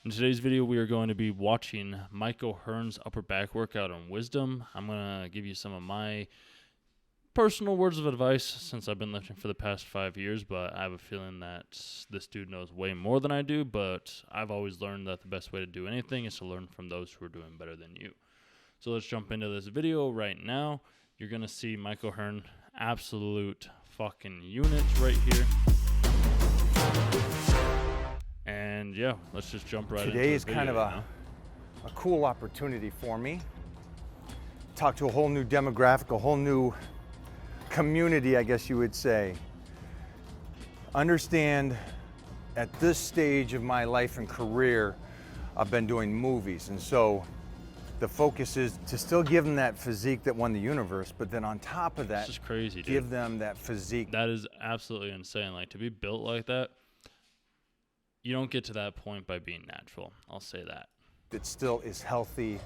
In today's video, we are going to be watching Mike O'Hearn's upper back workout on Wisdom. I'm going to give you some of my personal words of advice since I've been lifting for the past 5 years, but I have a feeling that this dude knows way more than I do, but I've always learned that the best way to do anything is to learn from those who are doing better than you. So let's jump into this video right now. You're going to see Mike O'Hearn, absolute fucking unit right here. And yeah, let's just jump right into it. Today is kind of a cool opportunity for me. Talk to a whole new demographic, a whole new community, I guess you would say. Understand, at this stage of my life and career, I've been doing movies, and so the focus is to still give them that physique that won the universe, but then on top of that, it's just crazy, dude. Give them that physique. That is absolutely insane. Like, to be built like that, you don't get to that point by being natural. I'll say that. That still is healthy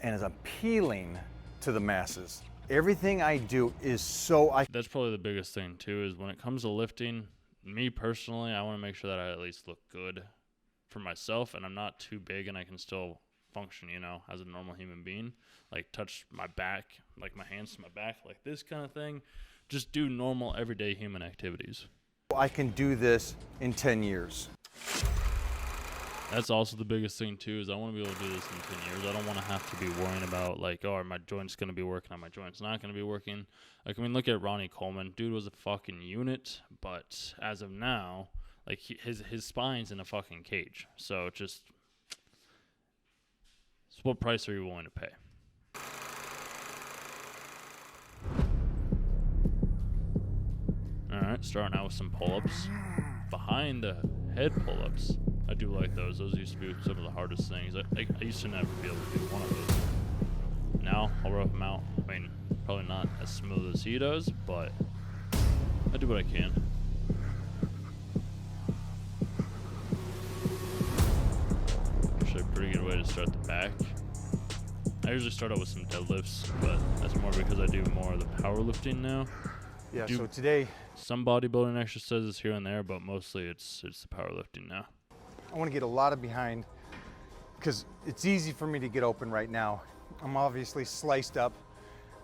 and is appealing to the masses. Everything I do is so... That's probably the biggest thing, too, is when it comes to lifting, me personally, I want to make sure that I at least look good for myself, and I'm not too big and I can still function, you know, as a normal human being. Like, touch my back, like my hands to my back, like this kind of thing. Just do normal, everyday human activities. I can do this in 10 years. That's also the biggest thing, too, is I want to be able to do this in 10 years. I don't want to have to be worrying about, like, oh, are my joints going to be working? Are my joints not going to be working? Like, I mean, look at Ronnie Coleman. Dude was a fucking unit, but as of now, like, his spine's in a fucking cage. So just, so what price are you willing to pay? All right, starting out with some pull-ups. Behind the head pull-ups, I do like those. Those used to be some of the hardest things. I used to never be able to do one of those. Now, I'll rough them out. I mean, probably not as smooth as he does, but I do what I can. Actually, a pretty good way to start the back. I usually start out with some deadlifts, but that's more because I do more of the powerlifting now. Yeah, so today... Some bodybuilding exercises here and there, but mostly it's the powerlifting now. I want to get a lot of behind because it's easy for me to get open right now. I'm obviously sliced up,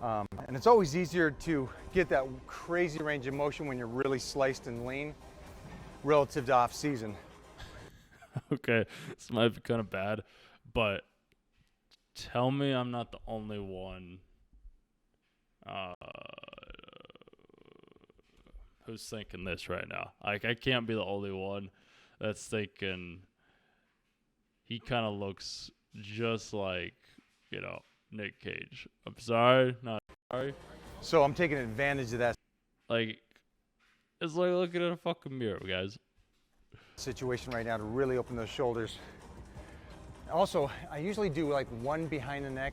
and it's always easier to get that crazy range of motion when you're really sliced and lean relative to off season. Okay, this might be kind of bad, but tell me I'm not the only one who's thinking this right now. Like, I can't be the only one that's thinking he kind of looks just like, you know, Nick Cage. I'm sorry, not sorry. So I'm taking advantage of that. Like, it's like looking at a fucking mirror, guys. Situation right now to really open those shoulders. Also, I usually do like one behind the neck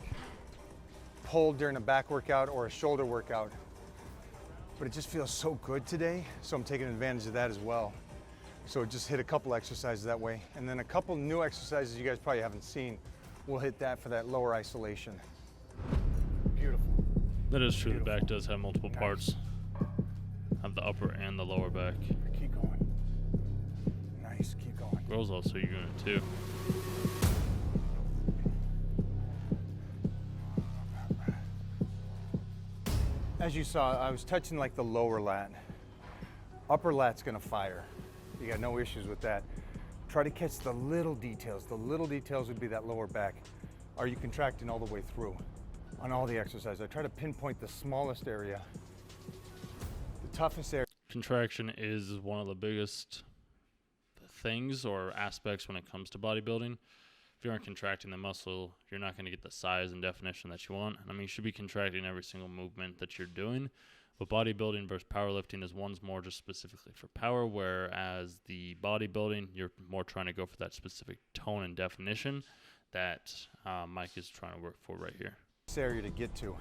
pull during a back workout or a shoulder workout. But it just feels so good today, so I'm taking advantage of that as well. So just hit a couple exercises that way, and then a couple new exercises you guys probably haven't seen. We'll hit that for that lower isolation. Beautiful. That is true. Beautiful. The back does have multiple parts. Have the upper and the lower back. Keep going. Nice, keep going. Girls also unit too. As you saw, I was touching like the lower lat. Upper lat's gonna fire. You got no issues with that. Try to catch the little details. The little details would be that lower back. Are you contracting all the way through? On all the exercises, I try to pinpoint the smallest area, the toughest area. Contraction is one of the biggest things or aspects when it comes to bodybuilding. If you aren't contracting the muscle, you're not going to get the size and definition that you want. I mean, you should be contracting every single movement that you're doing. But bodybuilding versus powerlifting is one's more just specifically for power, whereas the bodybuilding, you're more trying to go for that specific tone and definition that Mike is trying to work for right here. This area to get to.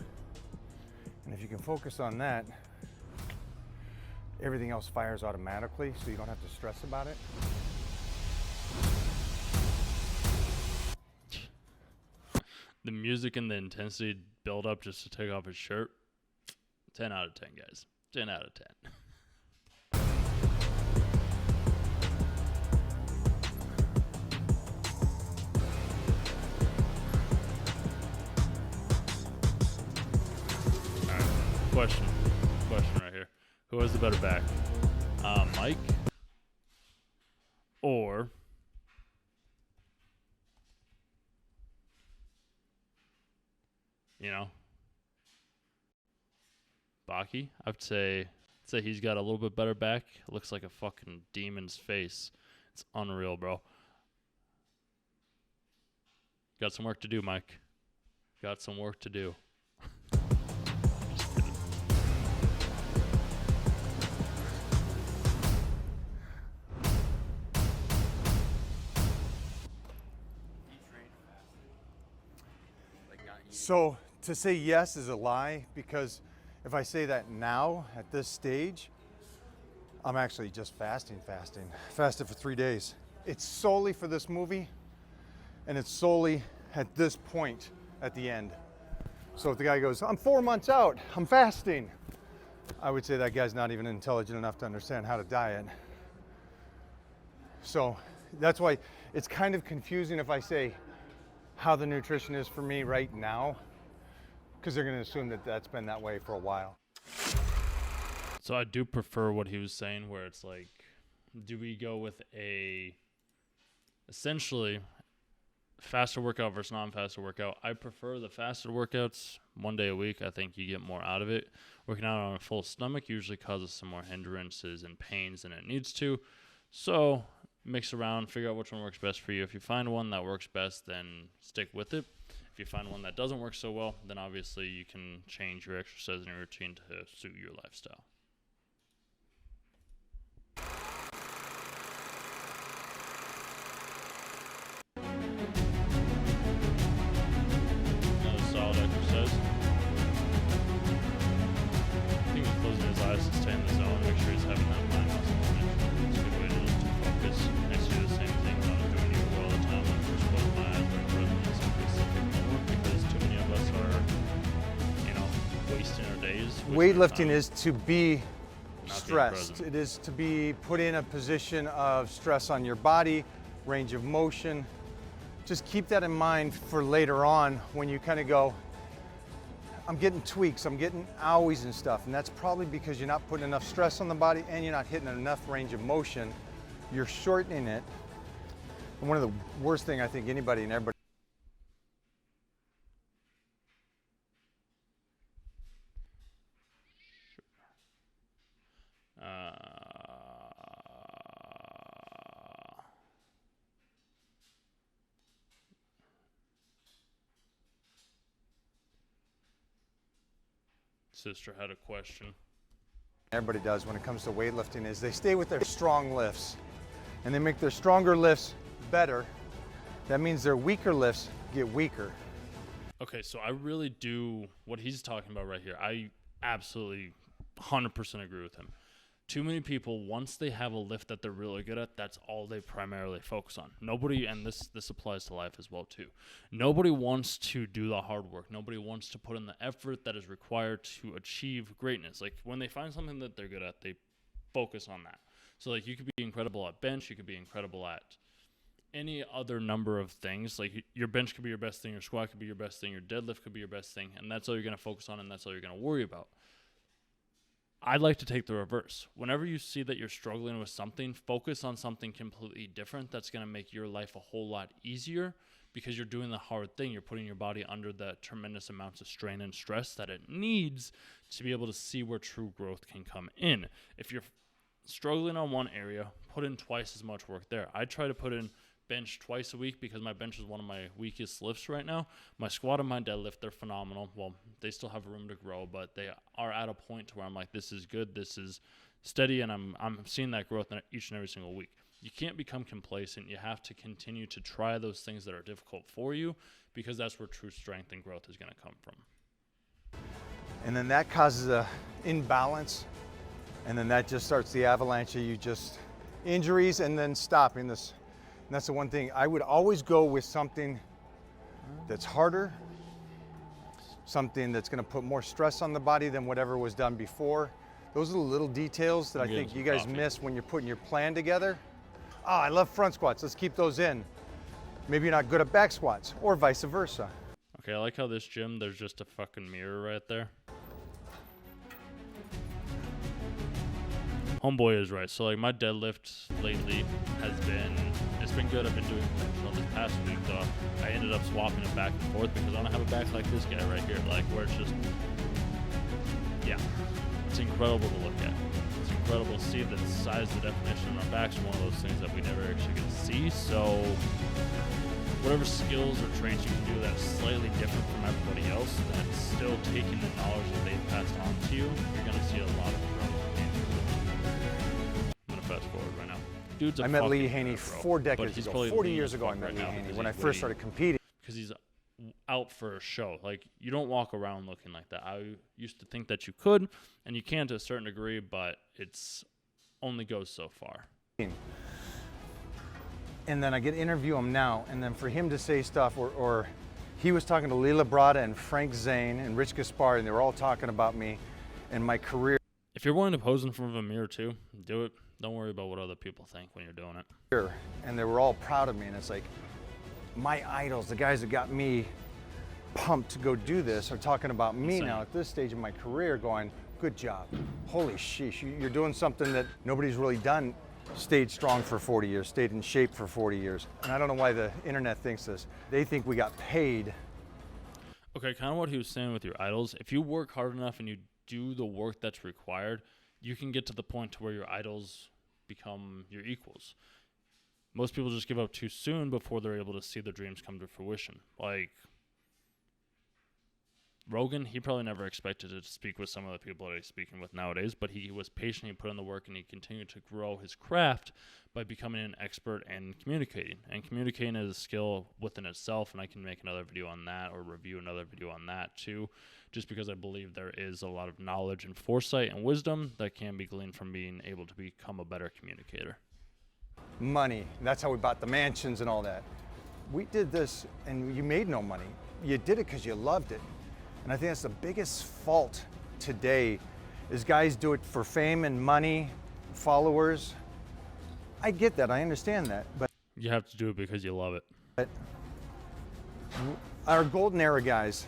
And if you can focus on that, everything else fires automatically, so you don't have to stress about it. The music and the intensity build up just to take off his shirt. 10 out of 10, guys. 10 out of 10. Question right here. Who has the better back? Mike or Baki? I'd say he's got a little bit better back. It looks like a fucking demon's face. It's unreal, bro. Got some work to do, Mike. Got some work to do. So to say yes is a lie, because if I say that now at this stage, I'm actually just fasting. Fasted for 3 days. It's solely for this movie, and it's solely at this point at the end. So if the guy goes, I'm 4 months out, I'm fasting, I would say that guy's not even intelligent enough to understand how to diet. So that's why it's kind of confusing if I say how the nutrition is for me right now, because they're going to assume that that's been that way for a while. So I do prefer what he was saying, where it's like, do we go with essentially faster workout versus non-faster workout? I prefer the faster workouts 1 day a week. I think you get more out of it. Working out on a full stomach usually causes some more hindrances and pains than it needs to. So mix around, figure out which one works best for you. If you find one that works best, then stick with it. If you find one that doesn't work so well, then obviously you can change your exercise and your routine to suit your lifestyle. Another solid exercise. I think he's closing his eyes to stay in the zone, make sure he's having that mind muscle connection. It's a good way to focus. I used to do the same thing when I was doing yoga all the time. I just close my eyes, wait for a specific moment, because too many of us are, wasting our days. Weightlifting is to be Not stressed. It is to be put in a position of stress on your body, range of motion. Just keep that in mind for later on when you kind of go, I'm getting tweaks, I'm getting owies and stuff. And that's probably because you're not putting enough stress on the body and you're not hitting enough range of motion. You're shortening it. And one of the worst thing I think anybody and everybody Sister had a question. everybody does when it comes to weightlifting is they stay with their strong lifts and they make their stronger lifts better. That means their weaker lifts get weaker. Okay, so I really do what he's talking about right here. I absolutely 100% agree with him. Too many people, once they have a lift that they're really good at, that's all they primarily focus on. Nobody, and this applies to life as well too, nobody wants to do the hard work. Nobody wants to put in the effort that is required to achieve greatness. Like when they find something that they're good at, they focus on that. So like you could be incredible at bench, you could be incredible at any other number of things. Like your bench could be your best thing, your squat could be your best thing, your deadlift could be your best thing, and that's all you're going to focus on, and that's all you're going to worry about. I'd like to take the reverse. Whenever you see that you're struggling with something, focus on something completely different that's going to make your life a whole lot easier, because you're doing the hard thing. You're putting your body under the tremendous amounts of strain and stress that it needs to be able to see where true growth can come in. If you're struggling on one area, put in twice as much work there. I try to put in bench twice a week because my bench is one of my weakest lifts right now. My squat and my deadlift, they're phenomenal. Well, they still have room to grow, but they are at a point to where I'm like, this is good, this is steady, and I'm seeing that growth each and every single week. You can't become complacent. You have to continue to try those things that are difficult for you, because that's where true strength and growth is going to come from. And then that causes a imbalance, and then that just starts the avalanche of injuries and then stopping this. And that's the one thing. I would always go with something that's harder, something that's going to put more stress on the body than whatever was done before. Those are the little details that I think you guys miss when you're putting your plan together. Oh, I love front squats. Let's keep those in. Maybe you're not good at back squats, or vice versa. Okay, I like how this gym, there's just a fucking mirror right there. Homeboy is right. So like my deadlift lately it's been good. I've been doing conventional this past week though. I ended up swapping it back and forth because I don't have a back like this guy right here, like where it's just, yeah, it's incredible to look at. It's incredible to see the size, the definition on our backs are one of those things that we never actually get to see. So whatever skills or traits you can do that's slightly different from everybody else, that's still taking the knowledge that they've passed on to you, you're going to see a lot of growth. I'm going to fast forward right now. Dude's a I met Lee fucking Haney hero, 4 but decades he's ago. probably 40 lean years as ago, I fuck met right Lee now Haney because when I he's first started competing. because he's out for a show. Like, you don't walk around looking like that. I used to think that you could, and you can to a certain degree, but it's only goes so far. And then I get to interview him now, and then for him to say stuff, or he was talking to Lila Brada and Frank Zane and Rich Gaspar, and they were all talking about me and my career. If you're willing to pose in front of a mirror too, do it. Don't worry about what other people think when you're doing it. And they were all proud of me, and it's like, my idols, the guys that got me pumped to go do this, are talking about me Insane. now at this stage of my career going, good job. Holy sheesh, you're doing something that nobody's really done. Stayed strong for 40 years, stayed in shape for 40 years. And I don't know why the internet thinks this. They think we got paid. Okay, kind of what he was saying with your idols. If you work hard enough and you do the work that's required, you can get to the point to where your idols become your equals. Most people just give up too soon before they're able to see their dreams come to fruition. Like Rogan, he probably never expected to speak with some of the people that he's speaking with nowadays, but he was patient, he put in the work, and he continued to grow his craft by becoming an expert and communicating. And communicating is a skill within itself, and I can make another video on that or review another video on that too, just because I believe there is a lot of knowledge and foresight and wisdom that can be gleaned from being able to become a better communicator. Money, that's how we bought the mansions and all that. We did this and you made no money. You did it because you loved it. And I think that's the biggest fault today is guys do it for fame and money, followers. I get that, I understand that, but You have to do it because you love it. our golden era guys,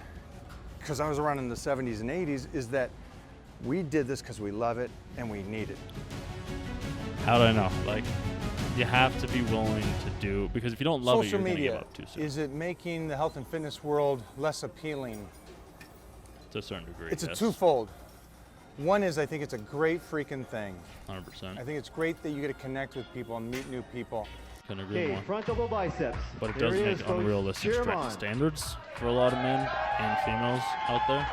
because I was around in the 70s and 80s, is that we did this because we love it and we need it. How do I know? Like, you have to be willing to do, because if you don't love it, Social you're going to give media, up too soon. is it making the health and fitness world less appealing? To a certain degree. It's a yes. twofold. One is I think it's a great freaking thing. 100%. I think it's great that you get to connect with people and meet new people. Couldn't agree Okay, more. front double biceps. But it There does he make is, folks. unrealistic Cheer him on. standards for a lot of men and females out there,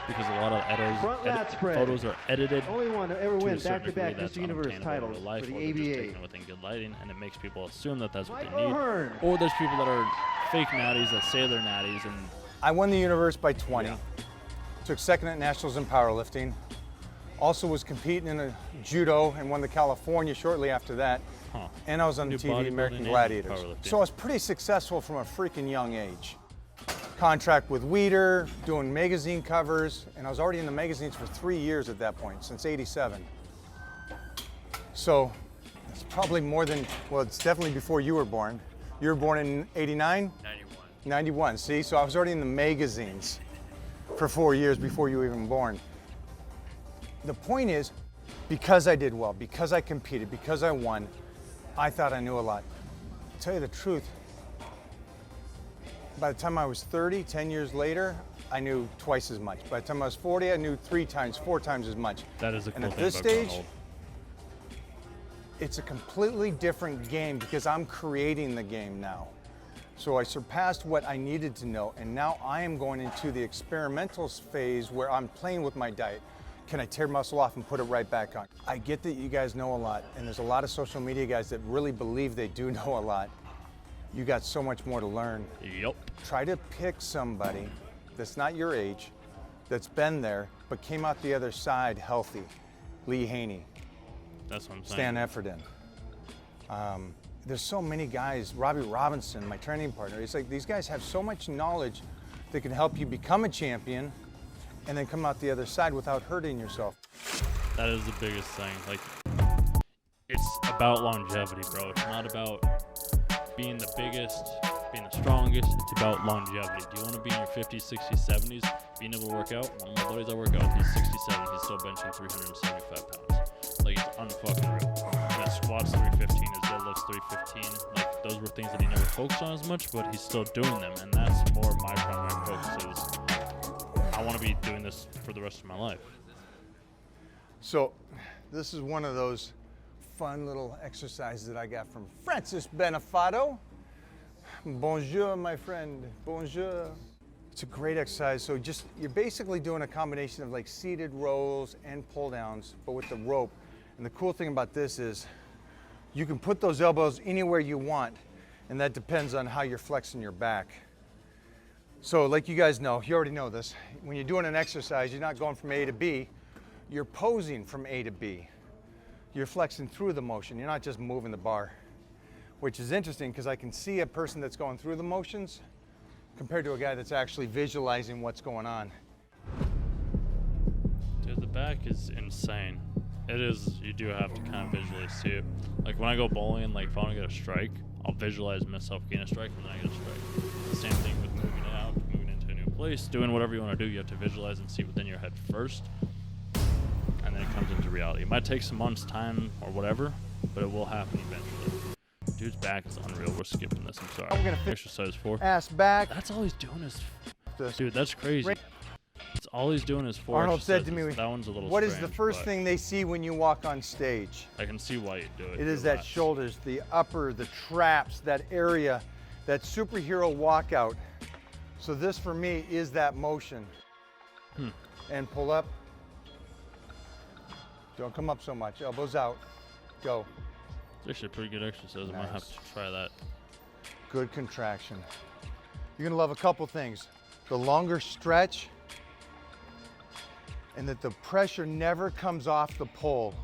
because a lot of Front lat spread. photos are edited Only one to ever to a win certain degree back-to-back that's Mr. Universe unobtainable in titles real life, for or the they're just ABA. taken within good lighting, and it makes people assume that that's what Michael they need. Hearn. Or there's people that are fake natties that say they're natties, and I won the universe by 20. Yeah. Took second at nationals in powerlifting. Also was competing in a judo and won the California shortly after that. huh. And I was on Do TV bodybuilding American and Gladiators. powerlifting. So I was pretty successful from a freaking young age. Contract with Weider, doing magazine covers, and I was already in the magazines for 3 years at that point, since '87. So it's probably more than, well, it's definitely before you were born. You were born in '89? 91. 91, see? So I was already in the magazines for 4 years before you were even born. The point is, because I did well, because I competed, because I won, I thought I knew a lot. To tell you the truth, by the time I was 30, 10 years later, I knew twice as much. By the time I was 40, I knew 3 times, 4 times as much. That is a cool And at thing this about growing stage, old. it's a completely different game because I'm creating the game now. So I surpassed what I needed to know, and now I am going into the experimental phase where I'm playing with my diet. Can I tear muscle off and put it right back on? I get that you guys know a lot, and there's a lot of social media guys that really believe they do know a lot. You got so much more to learn. Yep. Try to pick somebody that's not your age, that's been there, but came out the other side healthy. Lee Haney, That's what I'm saying. Stan Efferdin. There's so many guys, Robbie Robinson, my training partner. It's like these guys have so much knowledge that can help you become a champion and then come out the other side without hurting yourself. That is the biggest thing. Like, it's about longevity, bro. It's not about being the biggest, being the strongest. It's about longevity. Do you want to be in your 50s, 60s, 70s, being able to work out? One of my buddies I work out with, he's 67. He's still benching 375 pounds. Like, unfucking real. That squats 315, his deadlifts 315. Like, those were things that he never focused on as much, but he's still doing them, and that's more of my primary focus is I want to be doing this for the rest of my life. So this is one of those fun little exercises that I got from Francis Benefato. Bonjour, my friend. Bonjour. It's a great exercise. So you're basically doing a combination of like seated rows and pull downs, but with the rope. And the cool thing about this is you can put those elbows anywhere you want, and that depends on how you're flexing your back. So like you guys know, you already know this, when you're doing an exercise, you're not going from A to B, you're posing from A to B. You're flexing through the motion, you're not just moving the bar. Which is interesting because I can see a person that's going through the motions compared to a guy that's actually visualizing what's going on. Dude, the back is insane. It is, you do have to kind of visually see it. Like when I go bowling, like if I want to get a strike, I'll visualize myself getting a strike and then I get a strike. The same thing with moving it out, moving into a new place, doing whatever you want to do, you have to visualize and see within your head first. And then it comes into reality. It might take some months, time, or whatever, but it will happen eventually. Dude's back is unreal. We're skipping this, I'm sorry. We're gonna Exercise 4. Ass back. That's all he's doing is... This. Dude, that's crazy. That's all he's doing is 4 Arnold said to exercises. me, that one's a little what is strange, the first but thing they see when you walk on stage? I can see why you do it. It is Your that lats. shoulders, the upper, the traps, that area, that superhero walkout. So this for me is that motion. And pull up. Don't come up so much. Elbows out. Go. It's actually a pretty good exercise. I might have Nice. to try that. Good contraction. You're gonna love a couple things. The longer stretch and that the pressure never comes off the pole.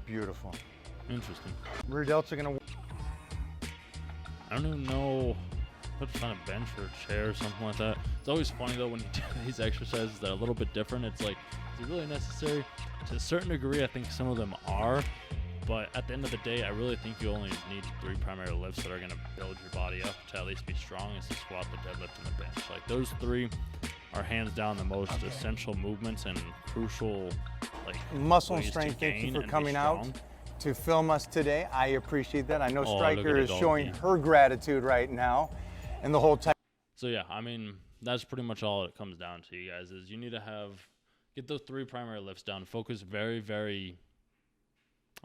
Beautiful. Interesting. Rear delts are gonna. I don't even know what to find a bench or a chair or something like that. It's always funny though when you do these exercises that are a little bit different. It's like, is it really necessary? To a certain degree, I think some of them are. But at the end of the day, I really think you only need 3 primary lifts that are going to build your body up to at least be strong. It's the squat, the deadlift, and the bench. Like those 3 are hands down the most essential movements and crucial, like, Muscle and ways to strength, thank you gain for and be coming out strong. to film us today. I appreciate that. I know Oh, Stryker look at is it all, showing yeah. her gratitude right now and the whole time. So yeah, I mean, that's pretty much all it comes down to, you guys, is you need to get those 3 primary lifts down. Focus very, very,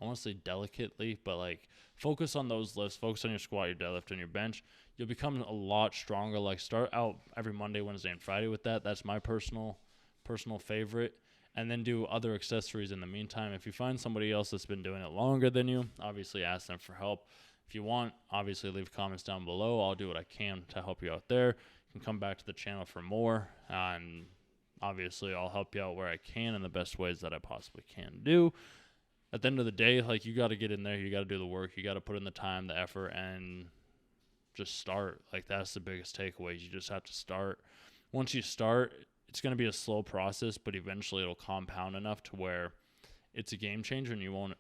I want to say delicately, but like focus on those lifts. Focus on your squat, your deadlift, and your bench. You'll become a lot stronger. Like start out every Monday, Wednesday, and Friday with that. That's my personal favorite. And then do other accessories in the meantime. If you find somebody else that's been doing it longer than you, obviously ask them for help. If you want, obviously leave comments down below. I'll do what I can to help you out there. You can come back to the channel for more. And obviously I'll help you out where I can in the best ways that I possibly can do. At the end of the day, like, you got to get in there. You got to do the work. You got to put in the time, the effort, and just start. Like, that's the biggest takeaway. You just have to start. Once you start, it's going to be a slow process, but eventually it'll compound enough to where it's a game changer, and you won't.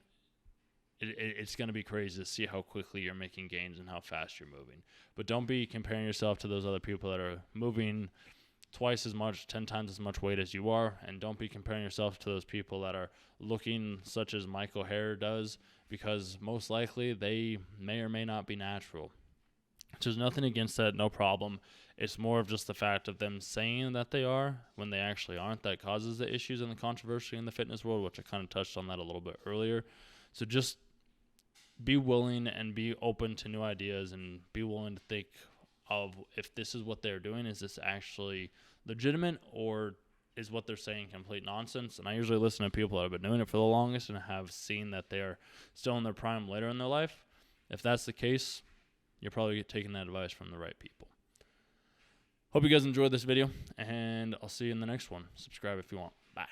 It's going to be crazy to see how quickly you're making gains and how fast you're moving. But don't be comparing yourself to those other people that are moving twice as much, 10 times as much weight as you are, and don't be comparing yourself to those people that are looking such as Michael Hare does, because most likely they may or may not be natural. There's nothing against that, no problem. It's more of just the fact of them saying that they are when they actually aren't that causes the issues and the controversy in the fitness world, which I kind of touched on that a little bit earlier. So just be willing and be open to new ideas and be willing to think of if this is what they're doing, is this actually legitimate or is what they're saying complete nonsense? And I usually listen to people that have been doing it for the longest and have seen that they are still in their prime later in their life. If that's the case, you're probably taking that advice from the right people. Hope you guys enjoyed this video, and I'll see you in the next one. Subscribe if you want. Bye.